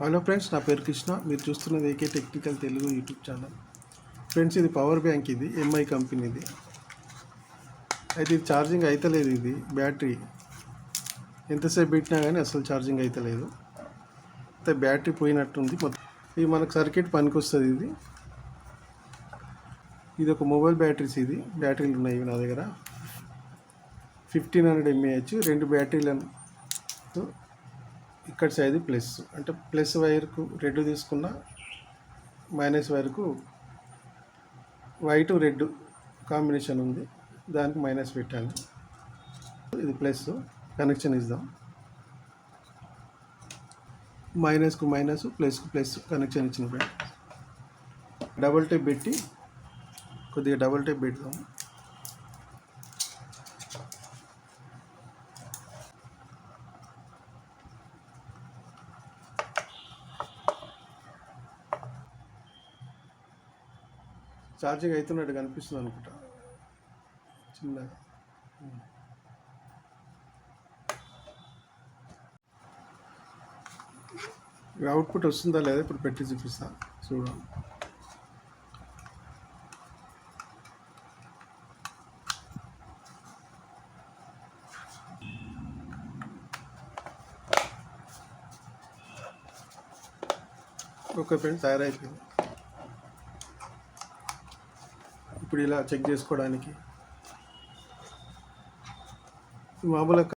Hello friends, నా పేరు కృష్ణ. మీరు చూస్తున్నది AK technical Telugu YouTube channel. Friends, ఇది పవర్ బ్యాంక్, ఇది ఎంఐ కంపెనీది. అయితే ఇది ఛార్జింగ్ అవుతలేదు. ఇది బ్యాటరీ ఎంతసేపు పెట్టినా కానీ అసలు ఛార్జింగ్ అవుతలేదు. అయితే బ్యాటరీ పోయినట్టుంది మొత్తం. ఇది మనకు సర్క్యూట్ పనికి వస్తుంది. ఇది ఒక మొబైల్ బ్యాటరీస్. ఇది బ్యాటరీలు ఉన్నాయి నా దగ్గర. 1500 mAh 2 బ్యాటరీలను. ఇక్కడ సైజు ప్లస్, అంటే ప్లస్ వైర్కు రెడ్ తీసుకున్న, మైనస్ వైర్కు వైట్ రెడ్ కాంబినేషన్ ఉంది, దానికి మైనస్ పెట్టాను. ఇది ప్లస్ కనెక్షన్ ఇద్దాం. మైనస్కు మైనస్, ప్లస్కు ప్లస్ కనెక్షన్ ఇచ్చినప్పుడు డబుల్ టేప్ పెట్టి కొద్దిగా డబుల్ టేప్ పెడదాం. ఛార్జింగ్ అవుతున్నట్టు కనిపిస్తుంది అనుకుంటా చిన్నగా. అవుట్పుట్ వస్తుందా లేదా ఇప్పుడు పెట్టి చూపిస్తా, చూడండి. ఓకే ఫ్రెండ్స్, తయారైపోయింది. ఇప్పుడు ఇలా చెక్ చేసుకోవడానికి మామూలుగా